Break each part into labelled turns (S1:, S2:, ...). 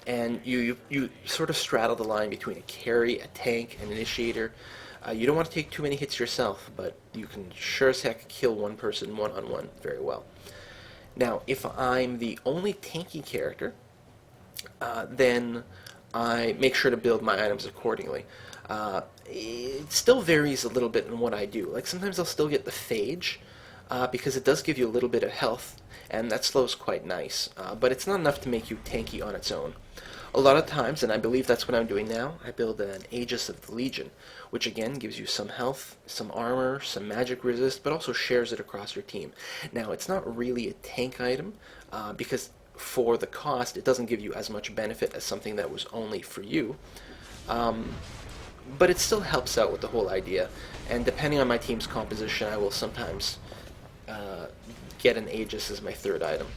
S1: and you sort of straddle the line between a carry, a tank, an initiator. You don't want to take too many hits yourself, but you can sure as heck kill one person one-on-one very well. Now, if I'm the only tanky character, then I make sure to build my items accordingly. It still varies a little bit in what I do. Like sometimes I'll still get the phage, because it does give you a little bit of health, and that slow's quite nice. But it's not enough to make you tanky on its own. A lot of times, and I believe that's what I'm doing now, I build an Aegis of the Legion, which again gives you some health, some armor, some magic resist, but also shares it across your team. Now, it's not really a tank item, because for the cost, it doesn't give you as much benefit as something that was only for you. But it still helps out with the whole idea, and depending on my team's composition, I will sometimes get an Aegis as my third item.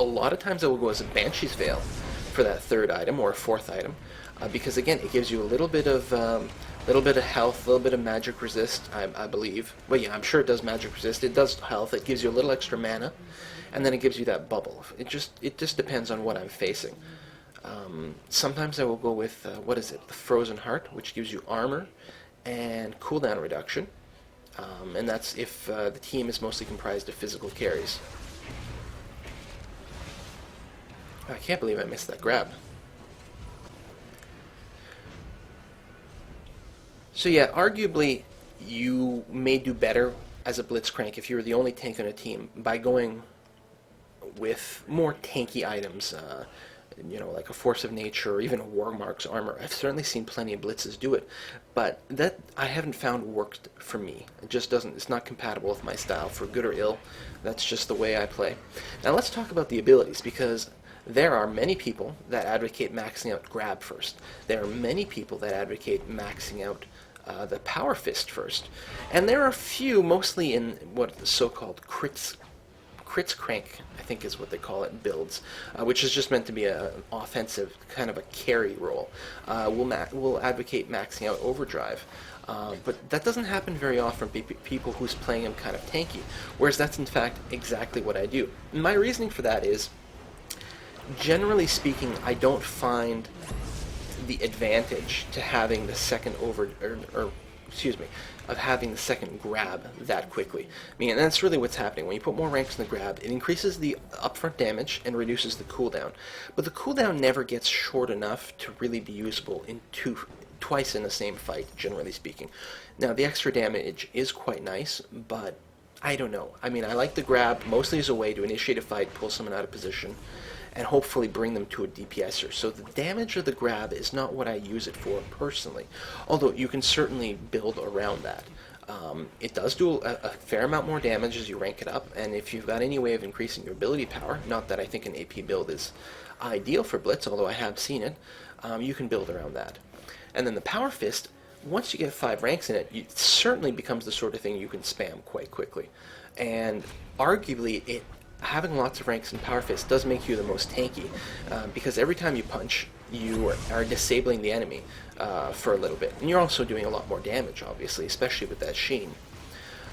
S1: A lot of times I will go as a Banshee's Veil for that third item or a fourth item, because again, it gives you a little bit of health, a little bit of magic resist, I believe. Well, yeah, I'm sure it does magic resist. It does health. It gives you a little extra mana, and then it gives you that bubble. It just depends on what I'm facing. Sometimes I will go with what is it? The Frozen Heart, which gives you armor and cooldown reduction, and that's if the team is mostly comprised of physical carries. I can't believe I missed that grab. So yeah, arguably you may do better as a Blitzcrank if you're the only tank on a team by going with more tanky items, like a Force of Nature or even a Warmark's armor. I've certainly seen plenty of Blitzes do it, but that I haven't found worked for me. It just doesn't, it's not compatible with my style, for good or ill. That's just the way I play. Now let's talk about the abilities, because there are many people that advocate maxing out Grab first. There are many people that advocate maxing out the Power Fist first. And there are a few, mostly in what the so-called Blitzcrank, I think is what they call it, builds, which is just meant to be an offensive, kind of a carry role. Will advocate maxing out Overdrive. But that doesn't happen very often for people who's playing him kind of tanky, whereas that's in fact exactly what I do. And my reasoning for that is, generally speaking, I don't find the advantage to having the second of having the second grab that quickly. I mean, and that's really what's happening. When you put more ranks in the grab, it increases the upfront damage and reduces the cooldown. But the cooldown never gets short enough to really be usable in twice in the same fight, generally speaking. Now, the extra damage is quite nice, but I don't know. I mean, I like the grab mostly as a way to initiate a fight, pull someone out of position, and hopefully bring them to a DPSer. So the damage of the grab is not what I use it for personally, although you can certainly build around that. It does do a fair amount more damage as you rank it up, and if you've got any way of increasing your ability power, not that I think an AP build is ideal for Blitz, although I have seen it, you can build around that. And then the Power Fist, once you get 5 ranks in it, it certainly becomes the sort of thing you can spam quite quickly. And arguably, having lots of ranks in Power Fist does make you the most tanky, because every time you punch, you are disabling the enemy for a little bit. And you're also doing a lot more damage, obviously, especially with that sheen.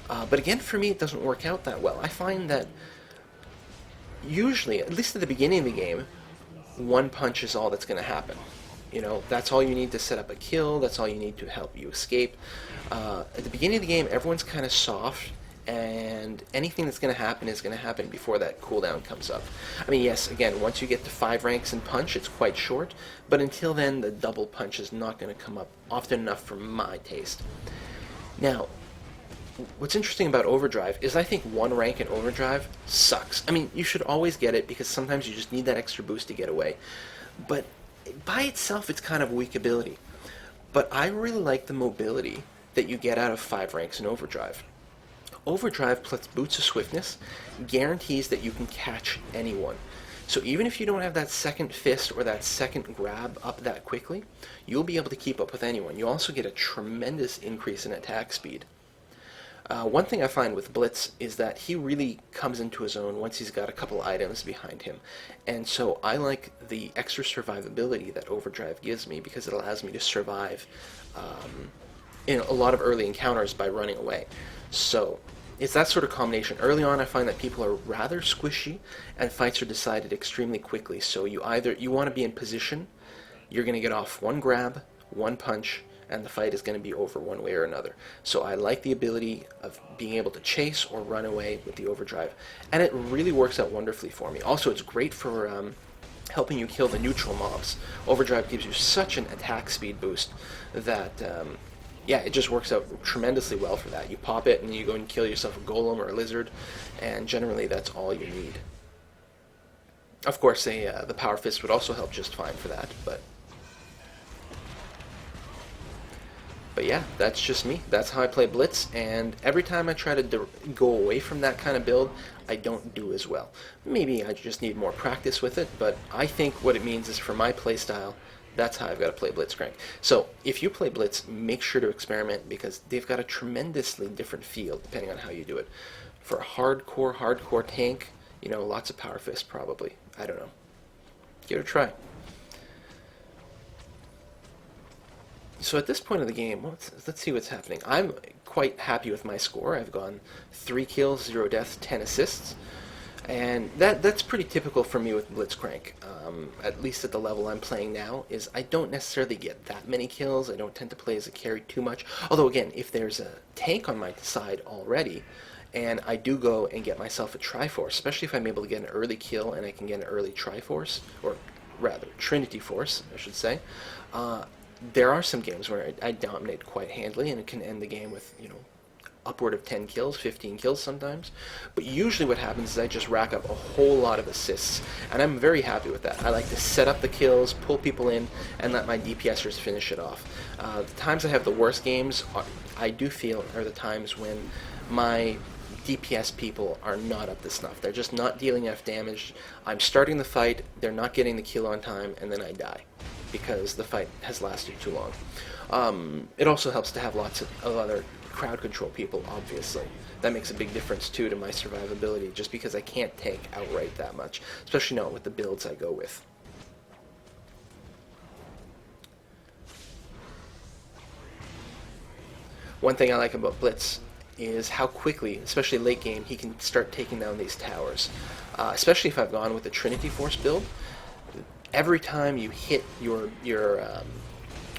S1: But again, for me, it doesn't work out that well. I find that usually, at least at the beginning of the game, one punch is all that's going to happen. That's all you need to set up a kill, that's all you need to help you escape. At the beginning of the game, everyone's kind of soft, and anything that's going to happen is going to happen before that cooldown comes up. I mean, yes, again, once you get to 5 ranks in punch, it's quite short, but until then, the double punch is not going to come up often enough for my taste. Now, what's interesting about Overdrive is I think 1 rank in Overdrive sucks. I mean, you should always get it, because sometimes you just need that extra boost to get away. But by itself, it's kind of a weak ability. But I really like the mobility that you get out of 5 ranks in Overdrive. Overdrive plus Boots of Swiftness guarantees that you can catch anyone. So even if you don't have that second fist or that second grab up that quickly, you'll be able to keep up with anyone. You also get a tremendous increase in attack speed. One thing I find with Blitz is that he really comes into his own once he's got a couple items behind him. And so I like the extra survivability that Overdrive gives me, because it allows me to survive in a lot of early encounters by running away. So it's that sort of combination. Early on, I find that people are rather squishy, and fights are decided extremely quickly. So you want to be in position, you're going to get off one grab, one punch, and the fight is going to be over one way or another. So I like the ability of being able to chase or run away with the overdrive, and it really works out wonderfully for me. Also, it's great for helping you kill the neutral mobs. Overdrive gives you such an attack speed boost that yeah, it just works out tremendously well for that. You pop it and you go and kill yourself a golem or a lizard, and generally that's all you need. Of course, the Power Fist would also help just fine for that, but yeah, that's just me. That's how I play Blitz, and every time I try to go away from that kind of build, I don't do as well. Maybe I just need more practice with it, but I think what it means is for my playstyle, that's how I've got to play Blitzcrank. So if you play Blitz, make sure to experiment, because they've got a tremendously different feel depending on how you do it. For a hardcore tank, you know, lots of Power Fist probably. I don't know. Give it a try. So at this point of the game, let's see what's happening. I'm quite happy with my score. I've gone 3 kills, 0 deaths, 10 assists. And that's pretty typical for me with Blitzcrank, at least at the level I'm playing now, is I don't necessarily get that many kills. I don't tend to play as a carry too much. Although, again, if there's a tank on my side already, and I do go and get myself a Triforce, especially if I'm able to get an early kill and I can get an early Triforce, or rather, Trinity Force, I should say, there are some games where I dominate quite handily, and it can end the game with, you know, upward of 10 kills, 15 kills sometimes. But usually what happens is I just rack up a whole lot of assists, and I'm very happy with that. I like to set up the kills, pull people in, and let my DPSers finish it off. The times I have the worst games, I do feel, are the times when my DPS people are not up to snuff. They're just not dealing enough damage. I'm starting the fight, they're not getting the kill on time, and then I die, because the fight has lasted too long. It also helps to have lots of other crowd control people, obviously. That makes a big difference too to my survivability, just because I can't tank outright that much, especially not with the builds I go with. One thing I like about Blitz is how quickly, especially late game, he can start taking down these towers. Especially if I've gone with the Trinity Force build, every time you hit your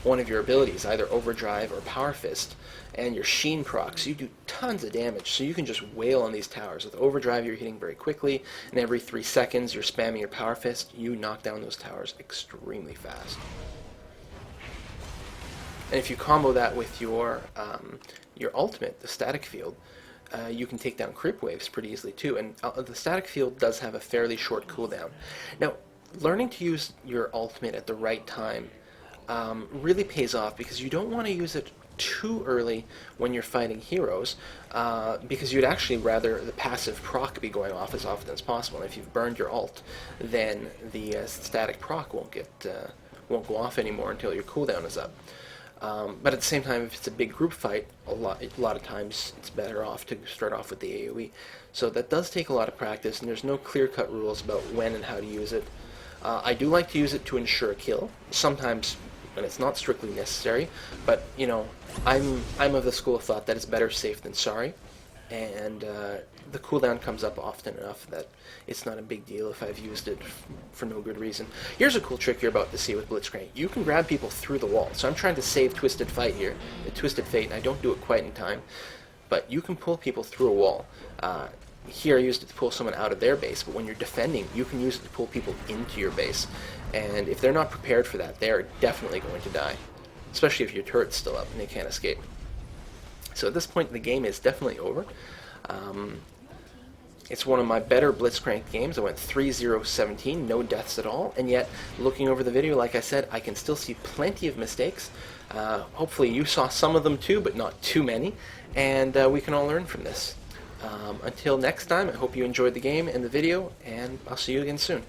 S1: one of your abilities, either Overdrive or Power Fist, and your Sheen procs, you do tons of damage, so you can just wail on these towers. With Overdrive, you're hitting very quickly, and every 3 seconds you're spamming your Power Fist, you knock down those towers extremely fast. And if you combo that with your ultimate, the Static Field, you can take down creep waves pretty easily too, and the Static Field does have a fairly short cooldown. Now, learning to use your ultimate at the right time really pays off, because you don't want to use it too early when you're fighting heroes, because you'd actually rather the passive proc be going off as often as possible. And if you've burned your ult, then the static proc won't go off anymore until your cooldown is up. But at the same time, if it's a big group fight, a lot of times it's better off to start off with the AoE. So that does take a lot of practice, and there's no clear-cut rules about when and how to use it. I do like to use it to ensure a kill, sometimes when it's not strictly necessary, but, you know, I'm of the school of thought that it's better safe than sorry, and the cooldown comes up often enough that it's not a big deal if I've used it for no good reason. Here's a cool trick you're about to see with Blitzcrank. You can grab people through the wall. So I'm trying to save Twisted Fate here, Twisted Fate, and I don't do it quite in time, but you can pull people through a wall. Here I used it to pull someone out of their base, but when you're defending, you can use it to pull people into your base. And if they're not prepared for that, they're definitely going to die, especially if your turret's still up and they can't escape. So at this point, the game is definitely over. It's one of my better Blitzcrank games. I went 3-0-17, no deaths at all, and yet, looking over the video, like I said, I can still see plenty of mistakes. Hopefully you saw some of them too, but not too many, and we can all learn from this. Until next time, I hope you enjoyed the game and the video, and I'll see you again soon.